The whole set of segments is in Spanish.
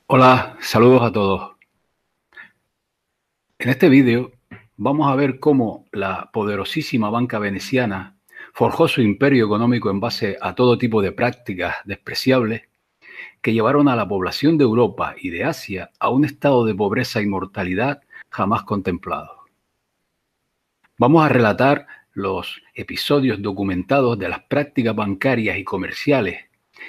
Hola, saludos a todos. En este vídeo vamos a ver cómo la poderosísima banca veneciana forjó su imperio económico en base a todo tipo de prácticas despreciables que llevaron a la población de Europa y de Asia a un estado de pobreza y mortalidad jamás contemplado. Vamos a relatar los episodios documentados de las prácticas bancarias y comerciales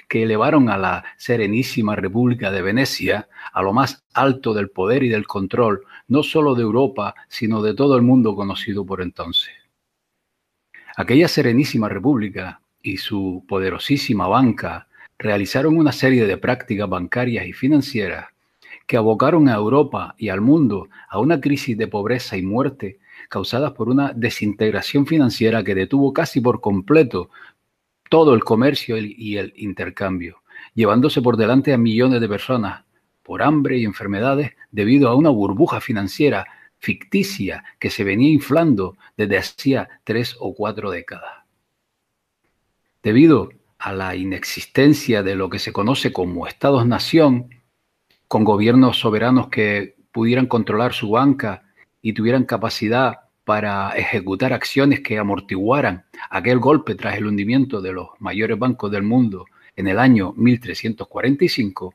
que elevaron a la Serenísima República de Venecia a lo más alto del poder y del control, no solo de Europa, sino de todo el mundo conocido por entonces. Aquella Serenísima República y su poderosísima banca realizaron una serie de prácticas bancarias y financieras que abocaron a Europa y al mundo a una crisis de pobreza y muerte causadas por una desintegración financiera que detuvo casi por completo todo el comercio y el intercambio, llevándose por delante a millones de personas por hambre y enfermedades debido a una burbuja financiera ficticia que se venía inflando desde hacía 3 o 4 décadas. Debido a la inexistencia de lo que se conoce como estados-nación, con gobiernos soberanos que pudieran controlar su banca y tuvieran capacidad para ejecutar acciones que amortiguaran aquel golpe tras el hundimiento de los mayores bancos del mundo en el año 1345,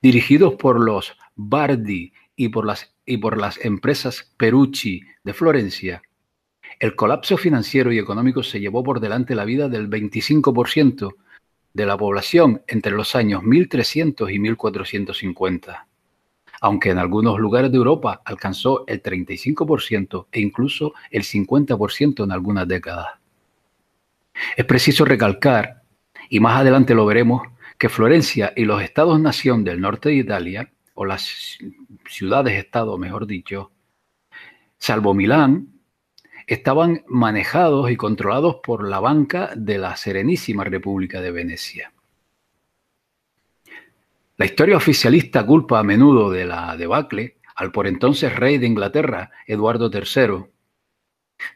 dirigidos por los Bardi y por las empresas Perucci de Florencia. El colapso financiero y económico se llevó por delante la vida del 25% de la población entre los años 1300 y 1450, aunque en algunos lugares de Europa alcanzó el 35% e incluso el 50% en algunas décadas. Es preciso recalcar, y más adelante lo veremos, que Florencia y los estados-nación del norte de Italia, o las ciudades-estado, mejor dicho, salvo Milán, estaban manejados y controlados por la banca de la Serenísima República de Venecia. La historia oficialista culpa a menudo de la debacle al por entonces rey de Inglaterra, Eduardo III,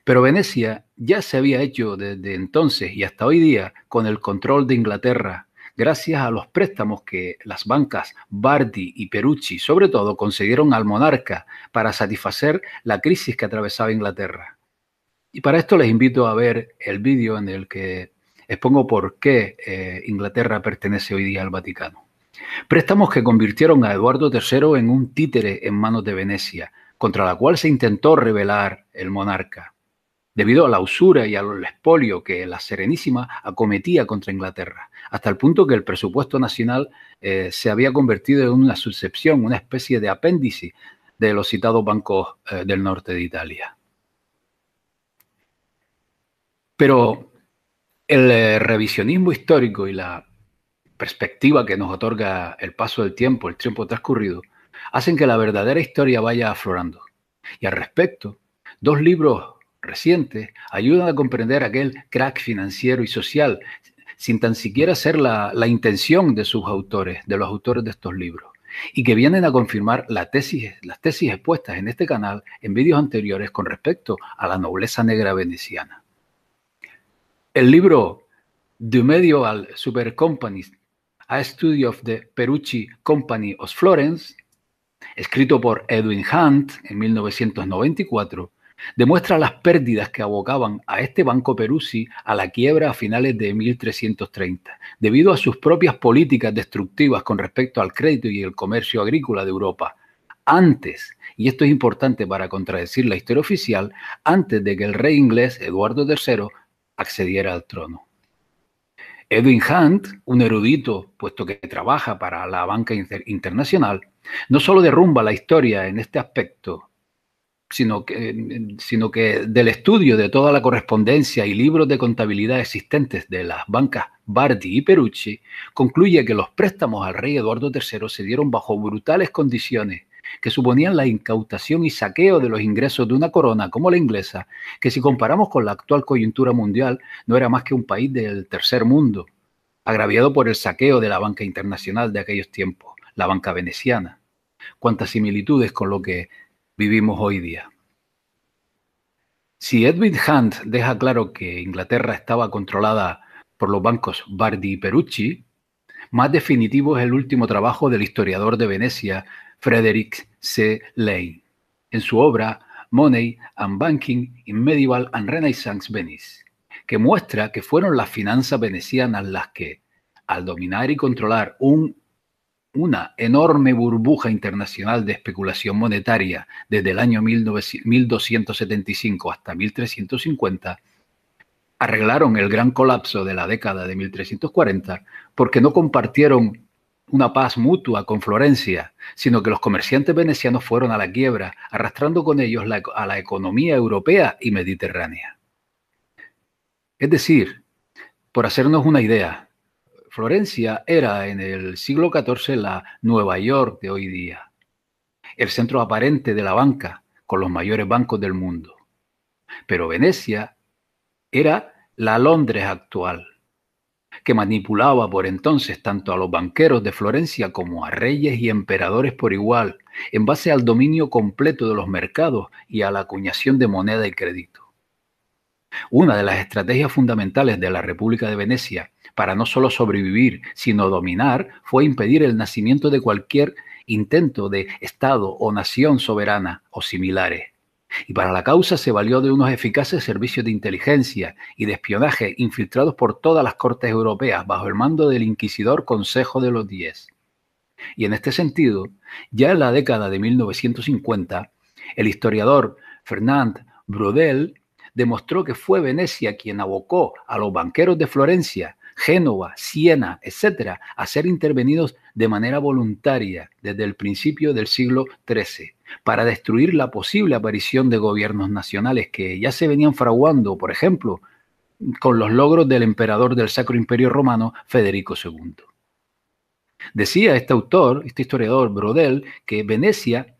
pero Venecia ya se había hecho desde entonces y hasta hoy día con el control de Inglaterra, gracias a los préstamos que las bancas Bardi y Perucci, sobre todo, concedieron al monarca para satisfacer la crisis que atravesaba Inglaterra. Y para esto les invito a ver el vídeo en el que expongo por qué Inglaterra pertenece hoy día al Vaticano. Préstamos que convirtieron a Eduardo III en un títere en manos de Venecia, contra la cual se intentó rebelar el monarca, debido a la usura y al expolio que la Serenísima acometía contra Inglaterra, hasta el punto que el presupuesto nacional se había convertido en una subsección, una especie de apéndice de los citados bancos del norte de Italia. Pero el revisionismo histórico y la perspectiva que nos otorga el paso del tiempo, el tiempo transcurrido, hacen que la verdadera historia vaya aflorando. Y al respecto, dos libros recientes ayudan a comprender aquel crack financiero y social, sin tan siquiera ser la intención de sus autores, de los autores de estos libros, y que vienen a confirmar las tesis expuestas en este canal en vídeos anteriores con respecto a la nobleza negra veneciana. El libro The Medieval Super Companies, A Study of the Perucci Company of Florence, escrito por Edwin Hunt en 1994, demuestra las pérdidas que abocaban a este banco Peruzzi a la quiebra a finales de 1330, debido a sus propias políticas destructivas con respecto al crédito y el comercio agrícola de Europa. Antes, y esto es importante para contradecir la historia oficial, antes de que el rey inglés Eduardo III accediera al trono. Edwin Hunt, un erudito, puesto que trabaja para la banca internacional, no solo derrumba la historia en este aspecto, sino que del estudio de toda la correspondencia y libros de contabilidad existentes de las bancas Bardi y Perucci, concluye que los préstamos al rey Eduardo III se dieron bajo brutales condiciones que suponían la incautación y saqueo de los ingresos de una corona como la inglesa, que si comparamos con la actual coyuntura mundial no era más que un país del tercer mundo, agraviado por el saqueo de la banca internacional de aquellos tiempos, la banca veneciana. Cuántas similitudes con lo que vivimos hoy día. Si Edwin Hunt deja claro que Inglaterra estaba controlada por los bancos Bardi y Perucci, Más definitivo es el último trabajo del historiador de Venecia, Frederick C. Lane, en su obra Money and Banking in Medieval and Renaissance Venice, que muestra que fueron las finanzas venecianas las que, al dominar y controlar una enorme burbuja internacional de especulación monetaria desde el año 1275 hasta 1350, arreglaron el gran colapso de la década de 1340 porque no compartieron una paz mutua con Florencia, sino que los comerciantes venecianos fueron a la quiebra, arrastrando con ellos a la economía europea y mediterránea. Es decir, por hacernos una idea, Florencia era en el siglo XIV la Nueva York de hoy día, el centro aparente de la banca con los mayores bancos del mundo. Pero Venecia era la Londres actual, que manipulaba por entonces tanto a los banqueros de Florencia como a reyes y emperadores por igual, en base al dominio completo de los mercados y a la acuñación de moneda y crédito. Una de las estrategias fundamentales de la República de Venecia para no solo sobrevivir, sino dominar, fue impedir el nacimiento de cualquier intento de Estado o nación soberana o similares. Y para la causa se valió de unos eficaces servicios de inteligencia y de espionaje infiltrados por todas las cortes europeas bajo el mando del inquisidor Consejo de los Diez. Y en este sentido, ya en la década de 1950, el historiador Fernand Braudel demostró que fue Venecia quien abocó a los banqueros de Florencia, Génova, Siena, etc., a ser intervenidos de manera voluntaria desde el principio del siglo XIII para destruir la posible aparición de gobiernos nacionales que ya se venían fraguando, por ejemplo, con los logros del emperador del Sacro Imperio Romano, Federico II. Decía este autor, este historiador Braudel, que Venecia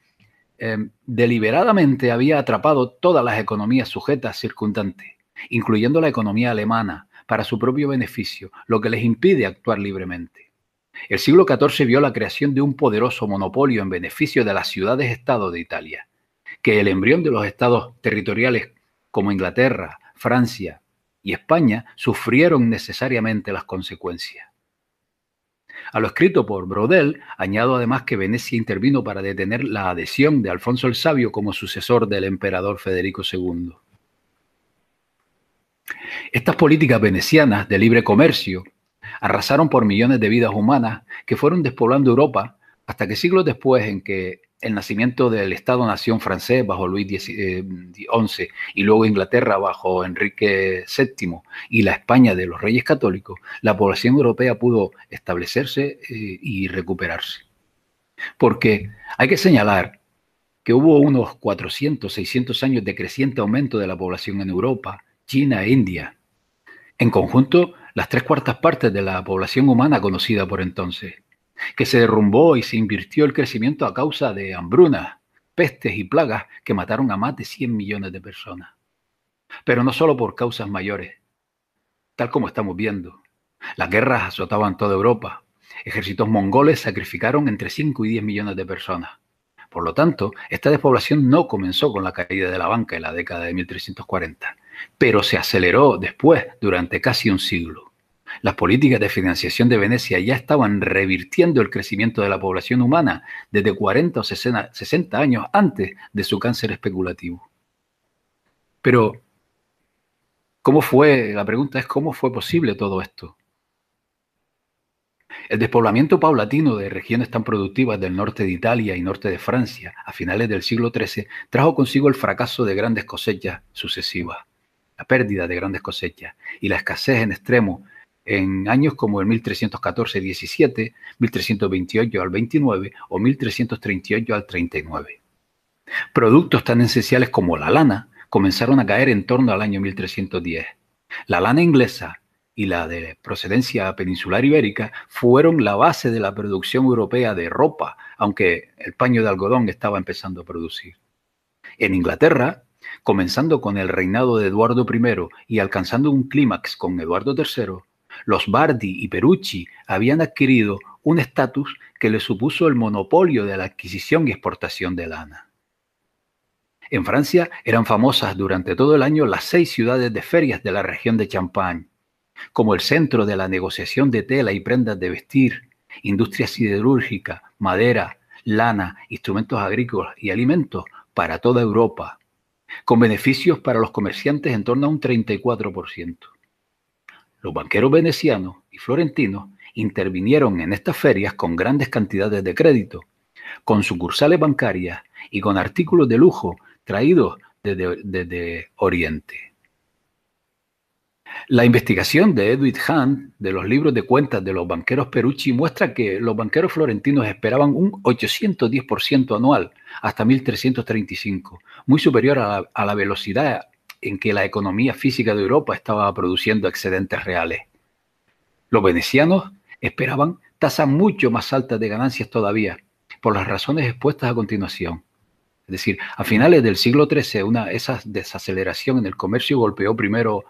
deliberadamente había atrapado todas las economías sujetas circundantes, incluyendo la economía alemana, para su propio beneficio, lo que les impide actuar libremente. El siglo XIV vio la creación de un poderoso monopolio en beneficio de las ciudades-estado de Italia, que el embrión de los estados territoriales como Inglaterra, Francia y España sufrieron necesariamente las consecuencias. A lo escrito por Braudel, añado además que Venecia intervino para detener la adhesión de Alfonso el Sabio como sucesor del emperador Federico II. Estas políticas venecianas de libre comercio arrasaron por millones de vidas humanas que fueron despoblando Europa hasta que siglos después, en que el nacimiento del Estado-nación francés bajo Luis XI y luego Inglaterra bajo Enrique VII y la España de los Reyes Católicos, la población europea pudo establecerse y recuperarse. Porque hay que señalar que hubo unos 400, 600 años de creciente aumento de la población en Europa, China e India. En conjunto, las 3/4 partes de la población humana conocida por entonces, que se derrumbó y se invirtió el crecimiento a causa de hambrunas, pestes y plagas que mataron a más de 100 millones de personas. Pero no solo por causas mayores, tal como estamos viendo. Las guerras azotaban toda Europa. Ejércitos mongoles sacrificaron entre 5 y 10 millones de personas. Por lo tanto, esta despoblación no comenzó con la caída de la banca en la década de 1340, pero se aceleró después durante casi un siglo. Las políticas de financiación de Venecia ya estaban revirtiendo el crecimiento de la población humana desde 40 o 60 años antes de su cáncer especulativo. Pero, la pregunta es, ¿cómo fue posible todo esto? El despoblamiento paulatino de regiones tan productivas del norte de Italia y norte de Francia a finales del siglo XIII trajo consigo el fracaso de grandes cosechas sucesivas, la pérdida de grandes cosechas y la escasez en extremo en años como el 1314-17, 1328 al 29 o 1338 al 39. Productos tan esenciales como la lana comenzaron a caer en torno al año 1310. La lana inglesa y la de procedencia peninsular ibérica fueron la base de la producción europea de ropa, aunque el paño de algodón estaba empezando a producir. En Inglaterra, comenzando con el reinado de Eduardo I y alcanzando un clímax con Eduardo III, los Bardi y Perucci habían adquirido un estatus que les supuso el monopolio de la adquisición y exportación de lana. En Francia eran famosas durante todo el año las 6 ciudades de ferias de la región de Champagne. como el centro de la negociación de tela y prendas de vestir, industria siderúrgica, madera, lana, instrumentos agrícolas y alimentos para toda Europa, con beneficios para los comerciantes en torno a un 34%. Los banqueros venecianos y florentinos intervinieron en estas ferias con grandes cantidades de crédito, con sucursales bancarias y con artículos de lujo traídos desde Oriente. La investigación de Edwin Hunt de los libros de cuentas de los banqueros Perucci muestra que los banqueros florentinos esperaban un 810% anual hasta 1335, muy superior a la velocidad en que la economía física de Europa estaba produciendo excedentes reales. Los venecianos esperaban tasas mucho más altas de ganancias todavía, por las razones expuestas a continuación. Es decir, a finales del siglo XIII, esa desaceleración en el comercio golpeó primero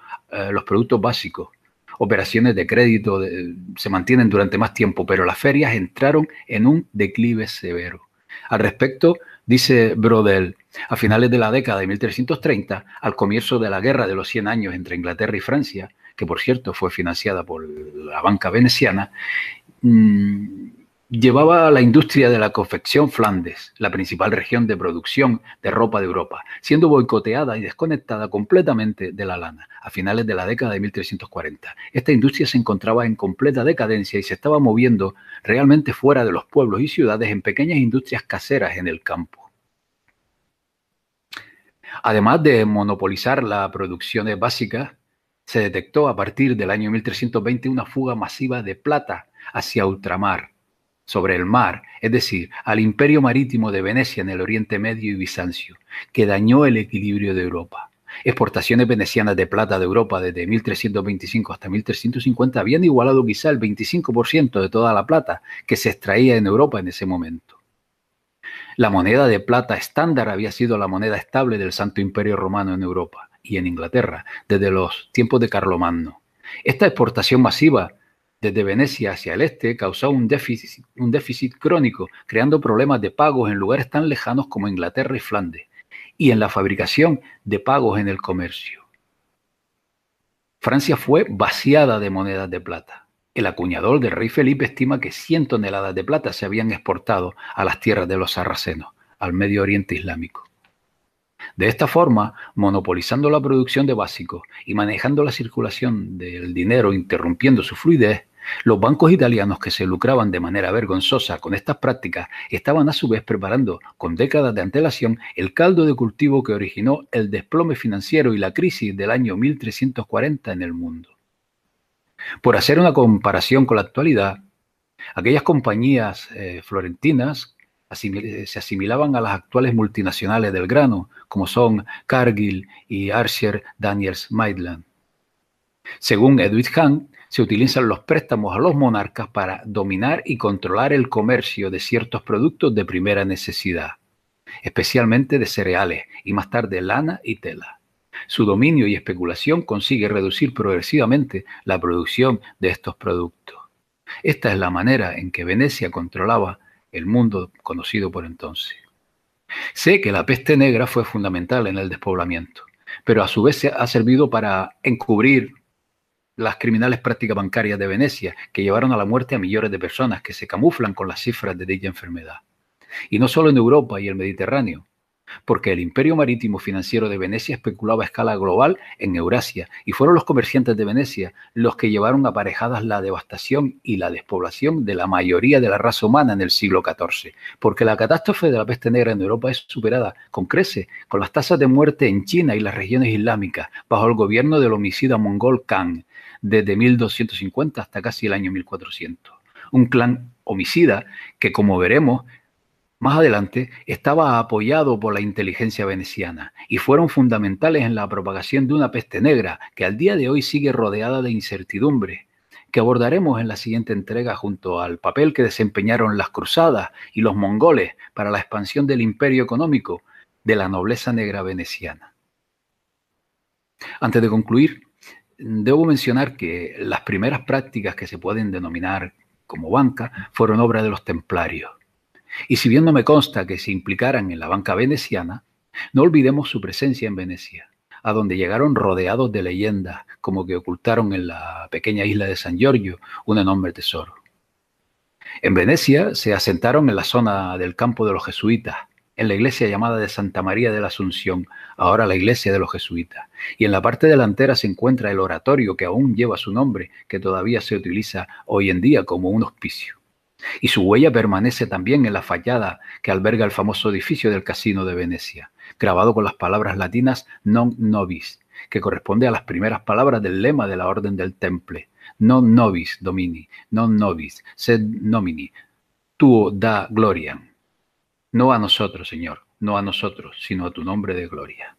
los productos básicos. Operaciones de crédito se mantienen durante más tiempo, pero las ferias entraron en un declive severo. Al respecto, dice Brodel, a finales de la década de 1330, al comienzo de la Guerra de los 100 años entre Inglaterra y Francia, que por cierto fue financiada por la banca veneciana, llevaba a la industria de la confección Flandes, la principal región de producción de ropa de Europa, siendo boicoteada y desconectada completamente de la lana a finales de la década de 1340. Esta industria se encontraba en completa decadencia y se estaba moviendo realmente fuera de los pueblos y ciudades en pequeñas industrias caseras en el campo. Además de monopolizar las producciones básicas, se detectó a partir del año 1320 una fuga masiva de plata hacia ultramar, sobre el mar, es decir, al imperio marítimo de Venecia en el Oriente Medio y Bizancio, que dañó el equilibrio de Europa. Exportaciones venecianas de plata de Europa desde 1325 hasta 1350 habían igualado quizá el 25% de toda la plata que se extraía en Europa en ese momento. La moneda de plata estándar había sido la moneda estable del Santo Imperio Romano en Europa y en Inglaterra desde los tiempos de Carlomagno. Esta exportación masiva desde Venecia hacia el este causó un déficit crónico, creando problemas de pagos en lugares tan lejanos como Inglaterra y Flandes, y en la fabricación de pagos en el comercio. Francia fue vaciada de monedas de plata. El acuñador del rey Felipe estima que 100 toneladas de plata se habían exportado a las tierras de los sarracenos, al Medio Oriente Islámico. De esta forma, monopolizando la producción de básicos y manejando la circulación del dinero, interrumpiendo su fluidez, los bancos italianos que se lucraban de manera vergonzosa con estas prácticas estaban a su vez preparando con décadas de antelación el caldo de cultivo que originó el desplome financiero y la crisis del año 1340 en el mundo. Por hacer una comparación con la actualidad, aquellas compañías florentinas se asimilaban a las actuales multinacionales del grano, como son Cargill y Archer Daniels Midland. Según Edwin Hunt, se utilizan los préstamos a los monarcas para dominar y controlar el comercio de ciertos productos de primera necesidad, especialmente de cereales y más tarde lana y tela. Su dominio y especulación consigue reducir progresivamente la producción de estos productos. Esta es la manera en que Venecia controlaba el mundo conocido por entonces. Sé que la peste negra fue fundamental en el despoblamiento, pero a su vez ha servido para encubrir las criminales prácticas bancarias de Venecia, que llevaron a la muerte a millones de personas que se camuflan con las cifras de dicha enfermedad. Y no solo en Europa y el Mediterráneo, porque el imperio marítimo financiero de Venecia especulaba a escala global en Eurasia, y fueron los comerciantes de Venecia los que llevaron aparejadas la devastación y la despoblación de la mayoría de la raza humana en el siglo XIV, porque la catástrofe de la peste negra en Europa es superada con creces con las tasas de muerte en China y las regiones islámicas, bajo el gobierno del homicida mongol Khan, desde 1250 hasta casi el año 1400. Un clan homicida que, como veremos más adelante, estaba apoyado por la inteligencia veneciana y fueron fundamentales en la propagación de una peste negra que al día de hoy sigue rodeada de incertidumbre, que abordaremos en la siguiente entrega junto al papel que desempeñaron las cruzadas y los mongoles para la expansión del imperio económico de la nobleza negra veneciana. Antes de concluir, debo mencionar que las primeras prácticas que se pueden denominar como banca fueron obra de los templarios. Y si bien no me consta que se implicaran en la banca veneciana, no olvidemos su presencia en Venecia. a donde llegaron rodeados de leyendas, como que ocultaron en la pequeña isla de San Giorgio un enorme tesoro. En Venecia se asentaron en la zona del campo de los jesuitas, en la iglesia llamada de Santa María de la Asunción, ahora la iglesia de los jesuitas. Y en la parte delantera se encuentra el oratorio que aún lleva su nombre, que todavía se utiliza hoy en día como un hospicio. Y su huella permanece también en la fachada que alberga el famoso edificio del Casino de Venecia, grabado con las palabras latinas non nobis, que corresponde a las primeras palabras del lema de la Orden del Temple: non nobis domini, non nobis, sed nomini, tuo da gloria. No a nosotros, Señor, no a nosotros, sino a tu nombre de gloria.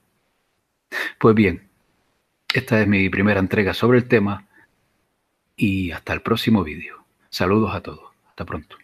Pues bien, esta es mi primera entrega sobre el tema y hasta el próximo vídeo. Saludos a todos. Hasta pronto.